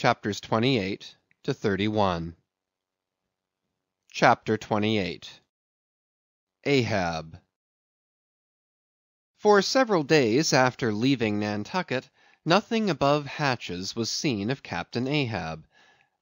Chapters 28 to 31. Chapter 28. Ahab. For several days after leaving Nantucket, nothing above hatches was seen of Captain Ahab.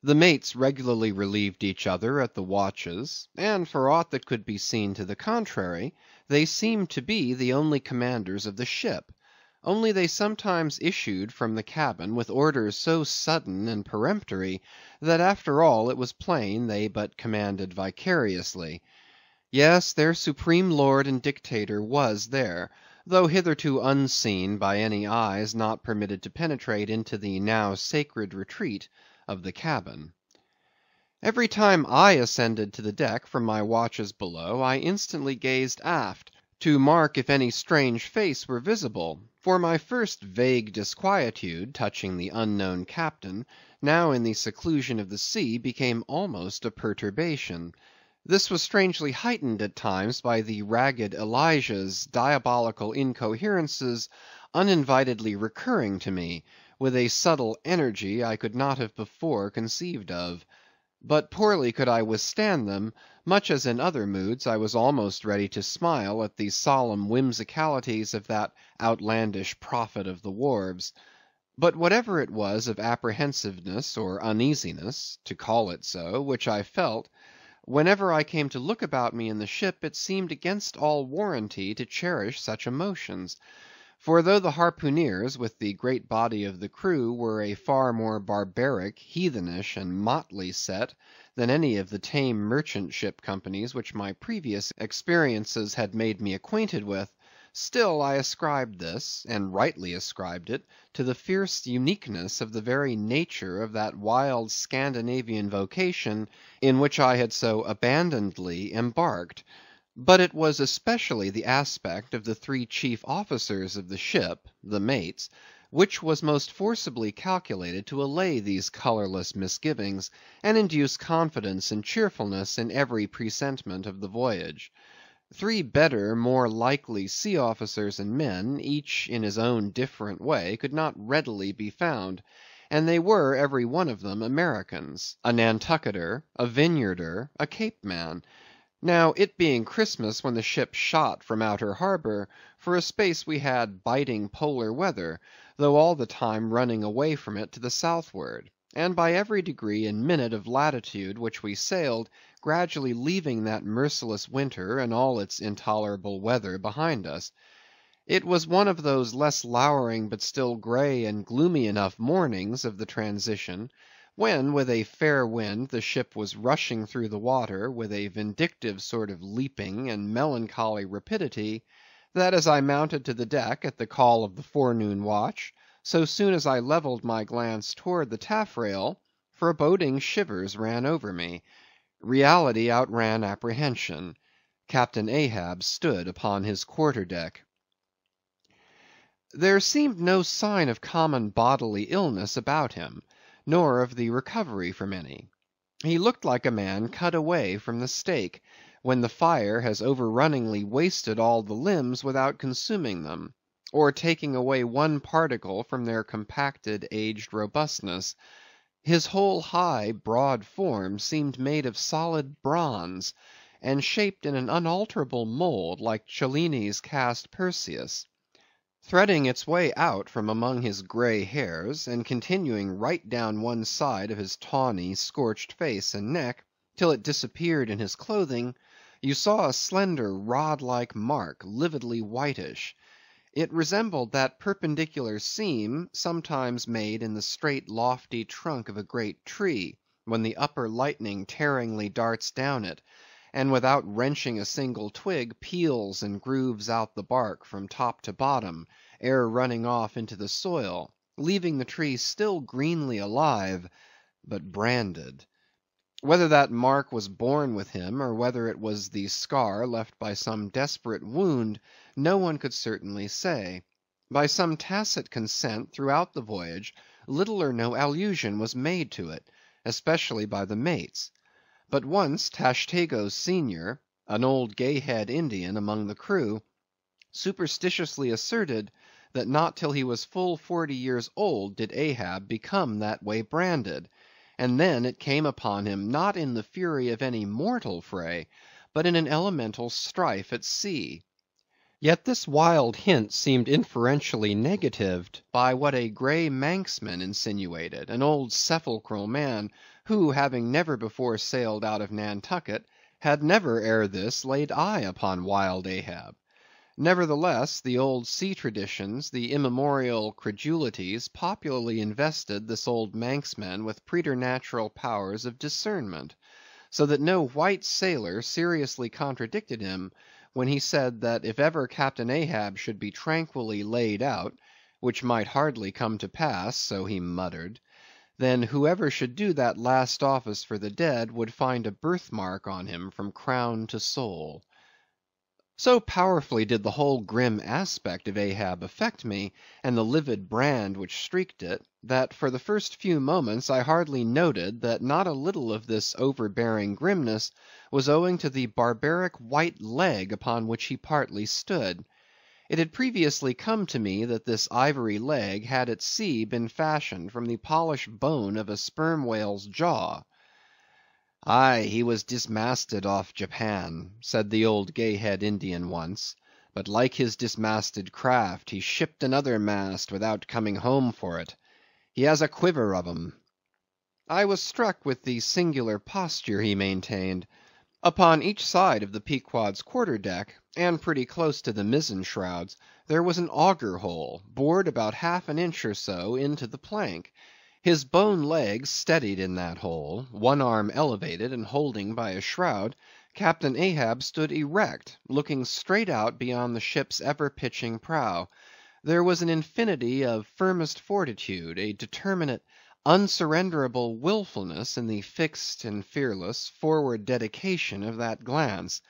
The mates regularly relieved each other at the watches, and for aught that could be seen to the contrary, they seemed to be the only commanders of the ship. Only they sometimes issued from the cabin with orders so sudden and peremptory, that after all it was plain they but commanded vicariously. Yes, their supreme lord and dictator was there, though hitherto unseen by any eyes not permitted to penetrate into the now sacred retreat of the cabin. Every time I ascended to the deck from my watches below, I instantly gazed aft, to mark if any strange face were visible, for my first vague disquietude touching the unknown captain, now in the seclusion of the sea, became almost a perturbation. This was strangely heightened at times by the ragged Elijah's diabolical incoherences uninvitedly recurring to me, with a subtle energy I could not have before conceived of. But poorly could I withstand them, much as in other moods I was almost ready to smile at the solemn whimsicalities of that outlandish prophet of the wharves. But whatever it was of apprehensiveness or uneasiness, to call it so, which I felt, whenever I came to look about me in the ship, it seemed against all warranty to cherish such emotions. For though the harpooneers, with the great body of the crew, were a far more barbaric, heathenish, and motley set than any of the tame merchant ship companies which my previous experiences had made me acquainted with, still I ascribed this, and rightly ascribed it, to the fierce uniqueness of the very nature of that wild Scandinavian vocation in which I had so abandonedly embarked. But it was especially the aspect of the three chief officers of the ship, the mates, which was most forcibly calculated to allay these colorless misgivings, and induce confidence and cheerfulness in every presentiment of the voyage. Three better, more likely sea officers and men, each in his own different way, could not readily be found, and they were every one of them Americans, a Nantucketer, a Vineyarder, a Cape man. Now, it being Christmas when the ship shot from outer harbor, for a space we had biting polar weather, though all the time running away from it to the southward, and by every degree and minute of latitude which we sailed, gradually leaving that merciless winter and all its intolerable weather behind us. It was one of those less lowering but still gray and gloomy enough mornings of the transition, when with a fair wind the ship was rushing through the water with a vindictive sort of leaping and melancholy rapidity, that as I mounted to the deck at the call of the forenoon watch, so soon as I levelled my glance toward the taffrail, foreboding shivers ran over me. Reality outran apprehension. Captain Ahab stood upon his quarter-deck. There seemed no sign of common bodily illness about him, nor of the recovery from any. He looked like a man cut away from the stake, when the fire has overrunningly wasted all the limbs without consuming them, or taking away one particle from their compacted aged robustness. His whole high, broad form seemed made of solid bronze, and shaped in an unalterable mould like Cellini's cast Perseus. Threading its way out from among his gray hairs, and continuing right down one side of his tawny, scorched face and neck, till it disappeared in his clothing, you saw a slender rod-like mark, lividly whitish. It resembled that perpendicular seam sometimes made in the straight lofty trunk of a great tree, when the upper lightning tearingly darts down it, and without wrenching a single twig, peels and grooves out the bark from top to bottom, ere running off into the soil, leaving the tree still greenly alive, but branded. Whether that mark was born with him, or whether it was the scar left by some desperate wound, no one could certainly say. By some tacit consent throughout the voyage, little or no allusion was made to it, especially by the mates. But once Tashtego senior, an old Gayhead Indian among the crew, superstitiously asserted that not till he was full 40 years old did Ahab become that way branded, and then it came upon him not in the fury of any mortal fray, but in an elemental strife at sea. Yet this wild hint seemed inferentially negatived by what a grey Manxman insinuated, an old sepulchral man, who having never before sailed out of Nantucket, had never ere this laid eye upon wild Ahab. Nevertheless, the old sea traditions, the immemorial credulities, popularly invested this old Manxman with preternatural powers of discernment, so that no white sailor seriously contradicted him when he said that if ever Captain Ahab should be tranquilly laid out, which might hardly come to pass, so he muttered, then whoever should do that last office for the dead would find a birthmark on him from crown to sole. So powerfully did the whole grim aspect of Ahab affect me, and the livid brand which streaked it, that for the first few moments I hardly noted that not a little of this overbearing grimness was owing to the barbaric white leg upon which he partly stood. It had previously come to me that this ivory leg had at sea been fashioned from the polished bone of a sperm whale's jaw. "Aye, he was dismasted off Japan," said the old Gay-Head Indian once, "but like his dismasted craft, he shipped another mast without coming home for it. He has a quiver of 'em." I was struck with the singular posture he maintained. Upon each side of the Pequod's quarter-deck, and pretty close to the mizzen shrouds, there was an auger hole, bored about half an inch or so into the plank. His bone legs steadied in that hole, one arm elevated and holding by a shroud, Captain Ahab stood erect, looking straight out beyond the ship's ever-pitching prow. There was an infinity of firmest fortitude, a determinate, unsurrenderable willfulness in the fixed and fearless forward dedication of that glance.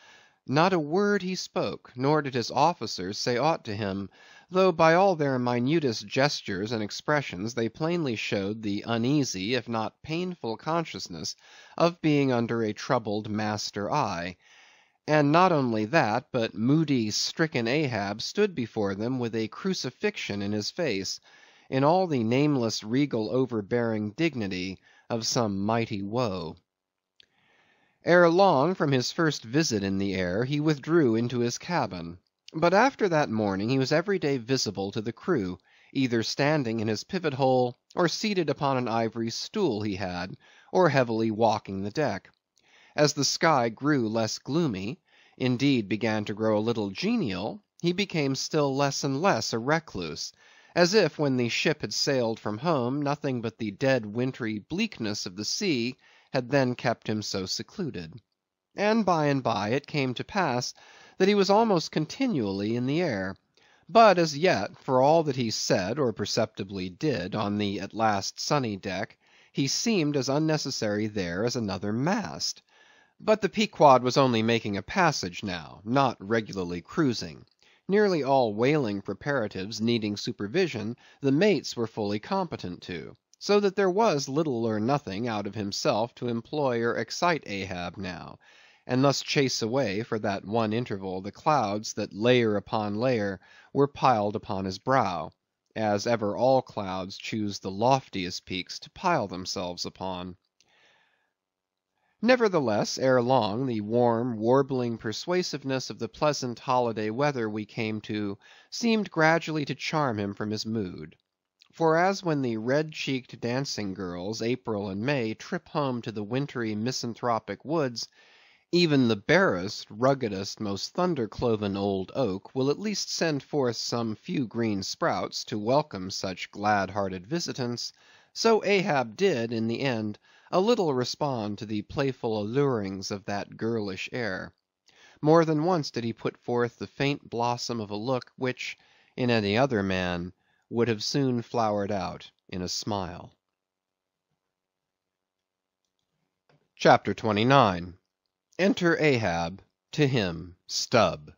Not a word he spoke, nor did his officers say aught to him, though by all their minutest gestures and expressions they plainly showed the uneasy, if not painful consciousness of being under a troubled master eye. And not only that, but moody, stricken Ahab stood before them with a crucifixion in his face, in all the nameless, regal, overbearing dignity of some mighty woe. Ere long, from his first visit in the air, he withdrew into his cabin. But after that morning he was every day visible to the crew, either standing in his pivot hole, or seated upon an ivory stool he had, or heavily walking the deck. As the sky grew less gloomy, indeed began to grow a little genial, he became still less and less a recluse, as if when the ship had sailed from home, nothing but the dead wintry bleakness of the sea had then kept him so secluded. And by it came to pass that he was almost continually in the air. But as yet, for all that he said or perceptibly did on the at last sunny deck, he seemed as unnecessary there as another mast. But the Pequod was only making a passage now, not regularly cruising. Nearly all whaling preparatives needing supervision, the mates were fully competent to, so that there was little or nothing out of himself to employ or excite Ahab now, and thus chase away for that one interval the clouds that layer upon layer were piled upon his brow, as ever all clouds choose the loftiest peaks to pile themselves upon. Nevertheless, ere long, the warm, warbling persuasiveness of the pleasant holiday weather we came to, seemed gradually to charm him from his mood. For as when the red-cheeked dancing girls, April and May, trip home to the wintry misanthropic woods, even the barest, ruggedest, most thunder-cloven old oak will at least send forth some few green sprouts to welcome such glad-hearted visitants, so Ahab did, in the end, a little respond to the playful allurings of that girlish air. More than once did he put forth the faint blossom of a look, which, in any other man, would have soon flowered out in a smile. Chapter 29. Enter Ahab, to him Stubb.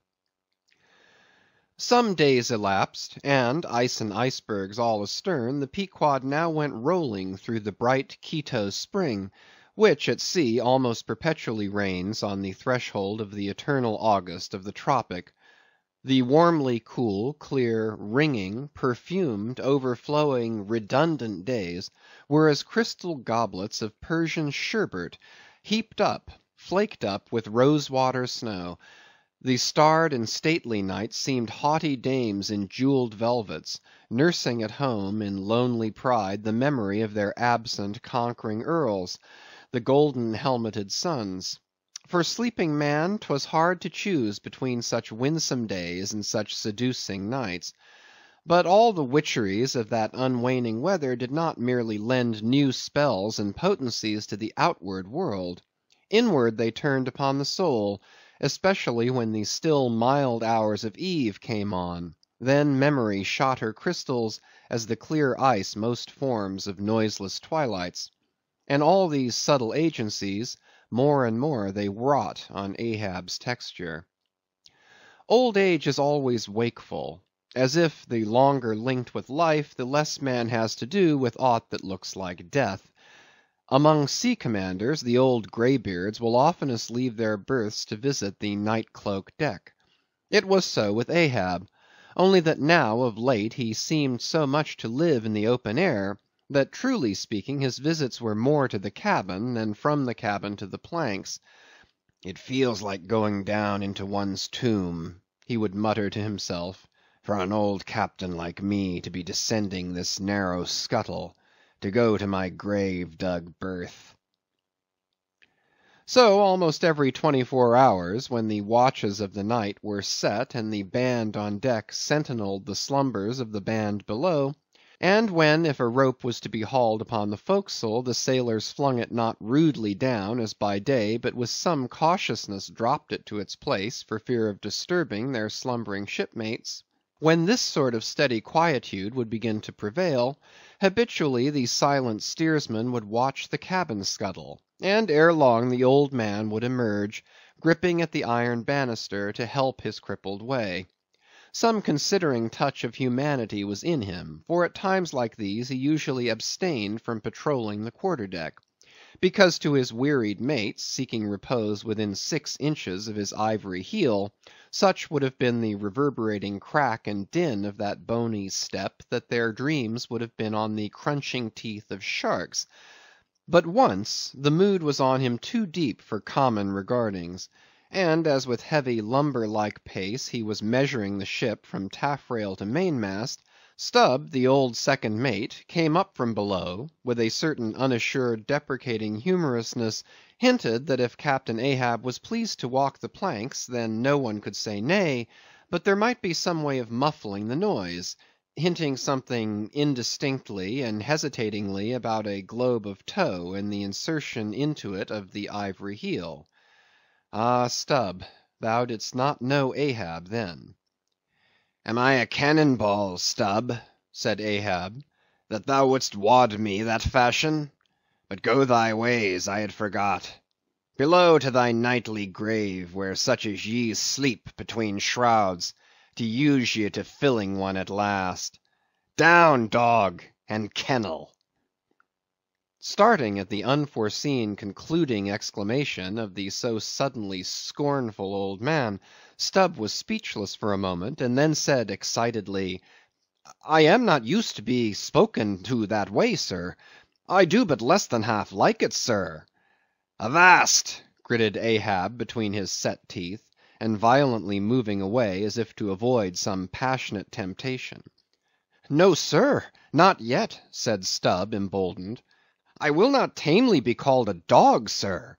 Some days elapsed, and, ice and icebergs all astern, the Pequod now went rolling through the bright Quito spring, which at sea almost perpetually reigns on the threshold of the eternal August of the tropic. The warmly cool, clear, ringing, perfumed, overflowing, redundant days were as crystal goblets of Persian sherbet, heaped up, flaked up with rose-water snow. The starred and stately nights seemed haughty dames in jewelled velvets, nursing at home in lonely pride the memory of their absent conquering earls, the golden helmeted sons. For sleeping man, 'twas hard to choose between such winsome days and such seducing nights. But all the witcheries of that unwaning weather did not merely lend new spells and potencies to the outward world. Inward they turned upon the soul, especially when the still mild hours of eve came on. Then memory shot her crystals as the clear ice most forms of noiseless twilights. And all these subtle agencies, more and more they wrought on Ahab's texture. Old age is always wakeful, as if, the longer linked with life, the less man has to do with aught that looks like death. Among sea commanders, the old greybeards will oftenest leave their berths to visit the night-cloaked deck. It was so with Ahab, only that now of late he seemed so much to live in the open air, that truly speaking his visits were more to the cabin than from the cabin to the planks. "It feels like going down into one's tomb," he would mutter to himself, "for an old captain like me to be descending this narrow scuttle, to go to my grave-dug berth." So almost every 24 hours, when the watches of the night were set and the band on deck sentineled the slumbers of the band below, and when, if a rope was to be hauled upon the forecastle, the sailors flung it not rudely down as by day, but with some cautiousness dropped it to its place for fear of disturbing their slumbering shipmates, when this sort of steady quietude would begin to prevail, habitually the silent steersman would watch the cabin scuttle, and ere long the old man would emerge, gripping at the iron banister to help his crippled way. Some considering touch of humanity was in him, for at times like these he usually abstained from patrolling the quarter-deck, because to his wearied mates, seeking repose within 6 inches of his ivory heel, such would have been the reverberating crack and din of that bony step, that their dreams would have been on the crunching teeth of sharks. But once, the mood was on him too deep for common regardings, and as with heavy lumber-like pace he was measuring the ship from taffrail to mainmast, Stubb, the old second mate, came up from below, with a certain unassured deprecating humorousness, hinted that if Captain Ahab was pleased to walk the planks, then no one could say nay, but there might be some way of muffling the noise, hinting something indistinctly and hesitatingly about a globe of tow and the insertion into it of the ivory heel. Ah, Stubb, thou didst not know Ahab then. "Am I a cannon ball, Stubb," said Ahab, "that thou wouldst wad me that fashion? But go thy ways, I had forgot. Below to thy nightly grave, where such as ye sleep between shrouds, to use ye to filling one at last. Down, dog, and kennel." Starting at the unforeseen concluding exclamation of the so suddenly scornful old man, Stubb was speechless for a moment, and then said excitedly, "I am not used to be spoken to that way, sir. I do but less than half like it, sir." "Avast!" gritted Ahab between his set teeth, and violently moving away as if to avoid some passionate temptation. "No, sir, not yet," said Stubb, emboldened. "I will not tamely be called a dog, sir."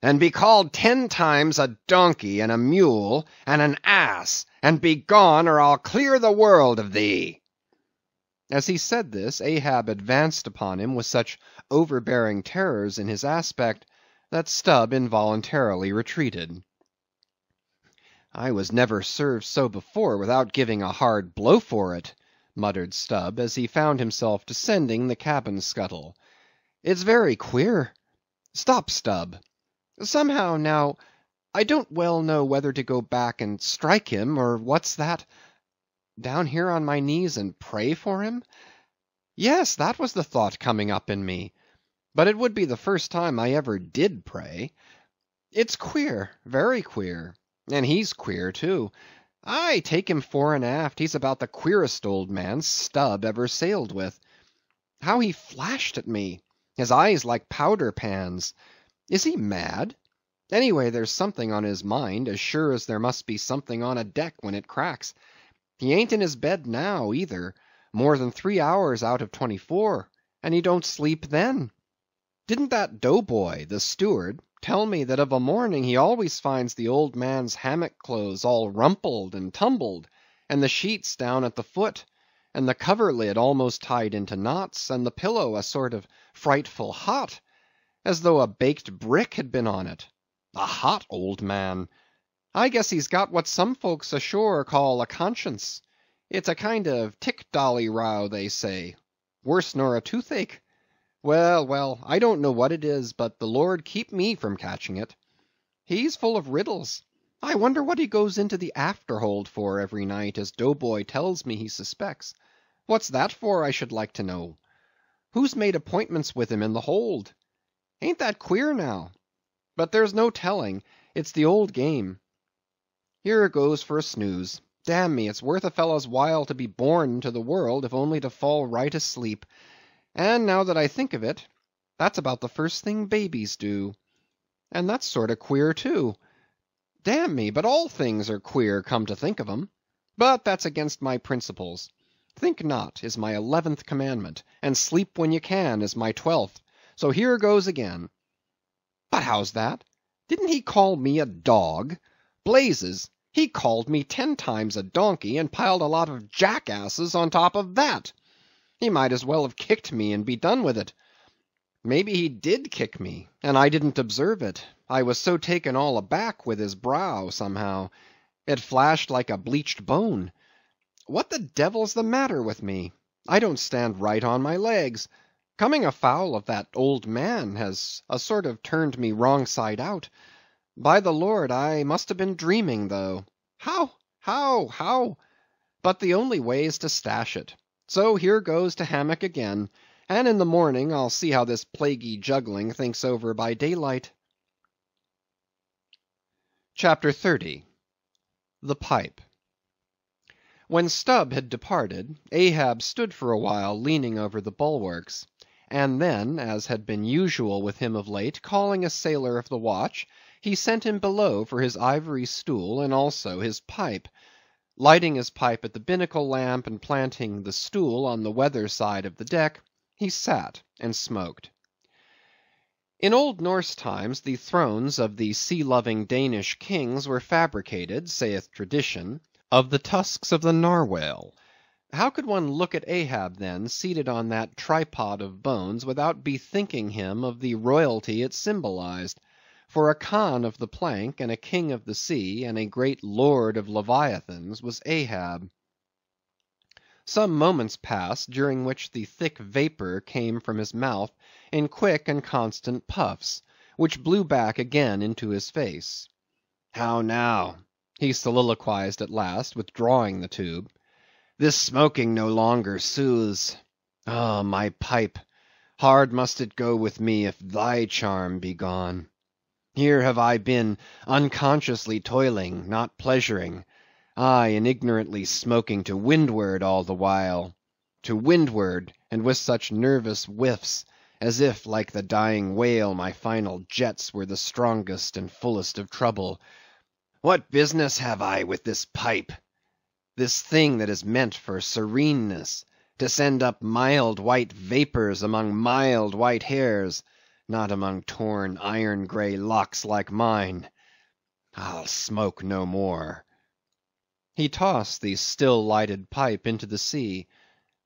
"Then be called 10 times a donkey, and a mule, and an ass, and begone, or I'll clear the world of thee." As he said this, Ahab advanced upon him with such overbearing terrors in his aspect, that Stubb involuntarily retreated. "I was never served so before without giving a hard blow for it," muttered Stubb, as he found himself descending the cabin scuttle. "It's very queer. Stop, Stubb. Somehow, now, I don't well know whether to go back and strike him, or what's that? Down here on my knees and pray for him? Yes, that was the thought coming up in me. But it would be the first time I ever did pray. It's queer, very queer, and he's queer too. Aye, take him fore and aft, he's about the queerest old man Stubb ever sailed with. How he flashed at me! His eyes like powder pans. Is he mad? Anyway, there's something on his mind, as sure as there must be something on a deck when it cracks. He ain't in his bed now, either, more than 3 hours out of 24, and he don't sleep then. Didn't that doughboy, the steward, tell me that of a morning he always finds the old man's hammock clothes all rumpled and tumbled, and the sheets down at the foot, and the coverlid almost tied into knots, and the pillow a sort of frightful hot, as though a baked brick had been on it. A hot old man! I guess he's got what some folks ashore call a conscience. It's a kind of tick-dolly row, they say. Worse nor a toothache. Well, well, I don't know what it is, but the Lord keep me from catching it. He's full of riddles. I wonder what he goes into the afterhold for every night, as Doughboy tells me he suspects. What's that for, I should like to know? Who's made appointments with him in the hold? Ain't that queer now? But there's no telling. It's the old game. Here goes for a snooze. Damn me, it's worth a fellow's while to be born into the world, if only to fall right asleep. And now that I think of it, that's about the first thing babies do. And that's sort of queer, too. Damn me, but all things are queer, come to think of 'em. But that's against my principles. Think not is my 11th commandment, and sleep when you can is my 12th. So here goes again. But how's that? Didn't he call me a dog? Blazes! He called me 10 times a donkey, and piled a lot of jackasses on top of that. He might as well have kicked me and be done with it. Maybe he did kick me, and I didn't observe it. I was so taken all aback with his brow, somehow. It flashed like a bleached bone. What the devil's the matter with me? I don't stand right on my legs. Coming afoul of that old man has a sort of turned me wrong side out. By the Lord, I must have been dreaming, though. How? But the only way is to stash it. So here goes to hammock again, and in the morning I'll see how this plaguey juggling thinks over by daylight. Chapter 30. The Pipe. When Stubb had departed, Ahab stood for a while leaning over the bulwarks, and then, as had been usual with him of late, calling a sailor of the watch, he sent him below for his ivory stool and also his pipe. Lighting his pipe at the binnacle lamp and planting the stool on the weather side of the deck, he sat and smoked. In old Norse times the thrones of the sea-loving Danish kings were fabricated, saith tradition, of the tusks of the narwhale. How could one look at Ahab, then, seated on that tripod of bones, without bethinking him of the royalty it symbolized? For a Khan of the plank, and a king of the sea, and a great lord of leviathans, was Ahab. Some moments passed, during which the thick vapor came from his mouth in quick and constant puffs, which blew back again into his face. How now? He soliloquized at last, withdrawing the tube. This smoking no longer soothes. Ah, my pipe! Hard must it go with me if thy charm be gone. Here have I been unconsciously toiling, not pleasuring, aye, and ignorantly smoking to windward all the while. To windward, and with such nervous whiffs, as if, like the dying whale, my final jets were the strongest and fullest of trouble. What business have I with this pipe? This thing that is meant for sereneness, to send up mild white vapors among mild white hairs, not among torn iron-grey locks like mine. I'll smoke no more. He tossed the still-lighted pipe into the sea.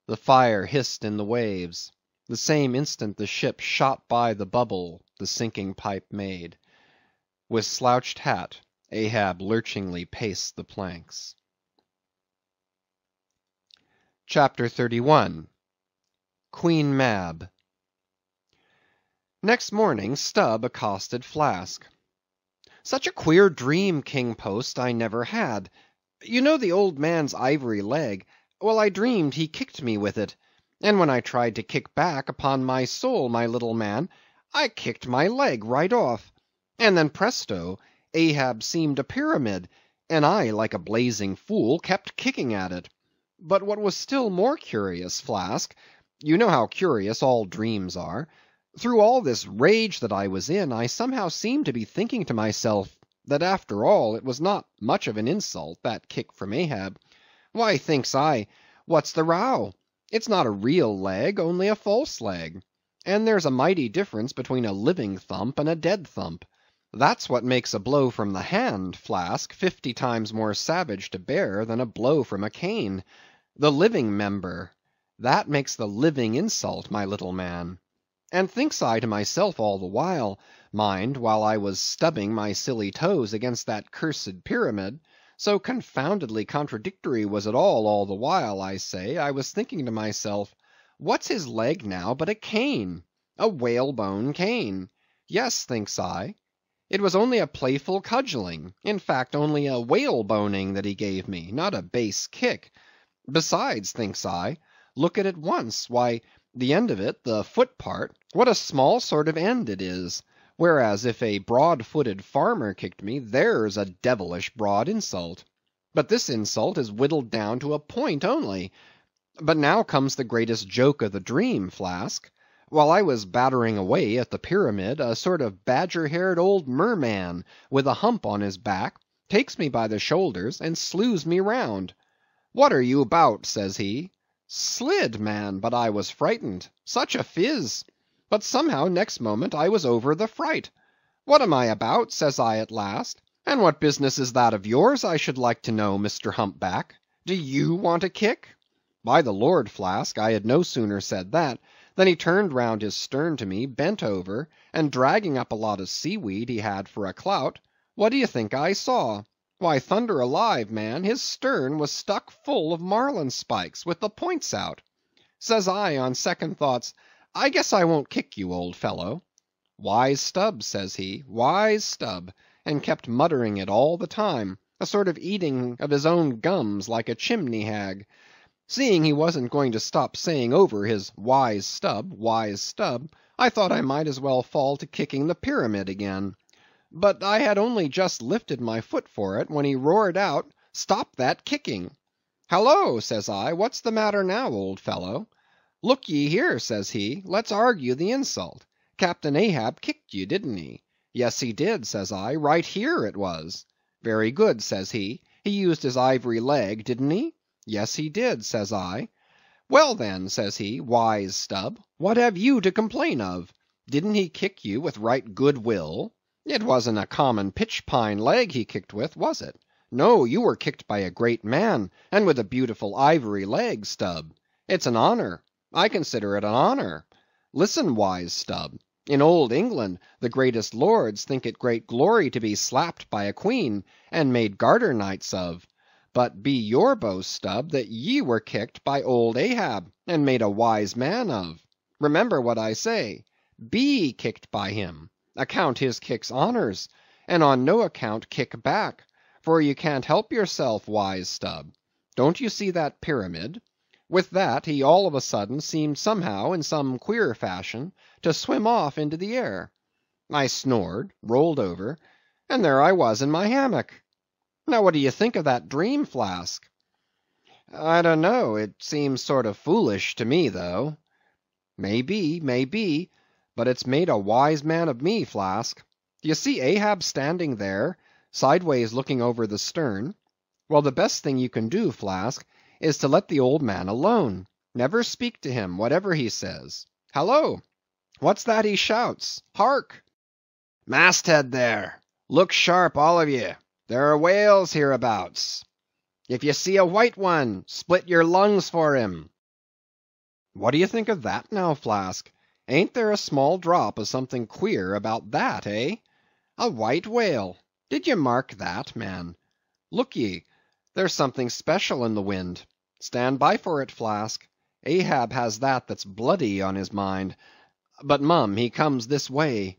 The fire hissed in the waves. The same instant the ship shot by the bubble the sinking pipe made. With slouched hat, Ahab lurchingly paced the planks. Chapter 31. Queen Mab. Next morning Stubb accosted Flask. Such a queer dream, King Post, I never had. You know the old man's ivory leg? Well, I dreamed he kicked me with it. And when I tried to kick back, upon my soul, my little man, I kicked my leg right off. And then presto, Ahab seemed a pyramid, and I, like a blazing fool, kept kicking at it. But what was still more curious, Flask, you know how curious all dreams are, through all this rage that I was in, I somehow seemed to be thinking to myself that after all it was not much of an insult, that kick from Ahab. Why, thinks I, what's the row? It's not a real leg, only a false leg. And there's a mighty difference between a living thump and a dead thump. That's what makes a blow from the hand, Flask, 50 times more savage to bear than a blow from a cane. The living member. That makes the living insult, my little man. And thinks I to myself all the while, mind, while I was stubbing my silly toes against that cursed pyramid, so confoundedly contradictory was it all the while, I say, I was thinking to myself, what's his leg now but a cane? A whalebone cane. Yes, thinks I. It was only a playful cudgeling, in fact only a whaleboning that he gave me, not a base kick. Besides, thinks I, look at it once, why, the end of it, the foot part, what a small sort of end it is, whereas if a broad-footed farmer kicked me, there's a devilish broad insult. But this insult is whittled down to a point only. But now comes the greatest joke of the dream, Flask. While I was battering away at the pyramid, a sort of badger-haired old merman, with a hump on his back, takes me by the shoulders and slews me round. What are you about, says he. Slid, man, but I was frightened. Such a fizz. But somehow next moment I was over the fright. What am I about, says I at last, and what business is that of yours, I should like to know, Mr. Humpback? Do you want a kick? By the Lord, Flask, I had no sooner said that, than he turned round his stern to me, bent over, and dragging up a lot of seaweed he had for a clout, what do you think I saw? Why, thunder alive, man, his stern was stuck full of marlin spikes, with the points out. Says I, on second thoughts, I guess I won't kick you, old fellow. Wise Stubb, says he, wise Stubb, and kept muttering it all the time, a sort of eating of his own gums like a chimney hag. Seeing he wasn't going to stop saying over his wise Stubb, I thought I might as well fall to kicking the pyramid again. But I had only just lifted my foot for it, when he roared out, stop that kicking. Hallo, says I, what's the matter now, old fellow? Look ye here, says he, let's argue the insult. Captain Ahab kicked you, didn't he? Yes, he did, says I, right here it was. Very good, says he, he used his ivory leg, didn't he? Yes, he did, says I. Well then, says he, wise Stubb, what have you to complain of? Didn't he kick you with right good will? It wasn't a common pitch-pine leg he kicked with, was it? No, you were kicked by a great man, and with a beautiful ivory leg, Stubb. It's an honor. I consider it an honor. Listen, wise Stubb. In old England, the greatest lords think it great glory to be slapped by a queen, and made garter knights of. But be your boast, Stubb, that ye were kicked by old Ahab, and made a wise man of. Remember what I say. Be kicked by him. Account his kicks honors, and on no account kick back, for you can't help yourself, wise Stubb. Don't you see that pyramid? With that, he all of a sudden seemed somehow, in some queer fashion, to swim off into the air. I snored, rolled over, and there I was in my hammock. Now what do you think of that dream, Flask? I don't know, it seems sort of foolish to me, though. May be, but it's made a wise man of me, Flask. Do you see Ahab standing there, sideways looking over the stern? Well, the best thing you can do, Flask, is to let the old man alone. Never speak to him, whatever he says. Hallo! What's that he shouts? Hark! Masthead there! Look sharp, all of ye! There are whales hereabouts. If you see a white one, split your lungs for him. What do you think of that now, Flask? Ain't there a small drop of something queer about that, eh? A white whale. Did you mark that, man? Look ye, there's something special in the wind. Stand by for it, Flask. Ahab has that's bloody on his mind. But mum, he comes this way.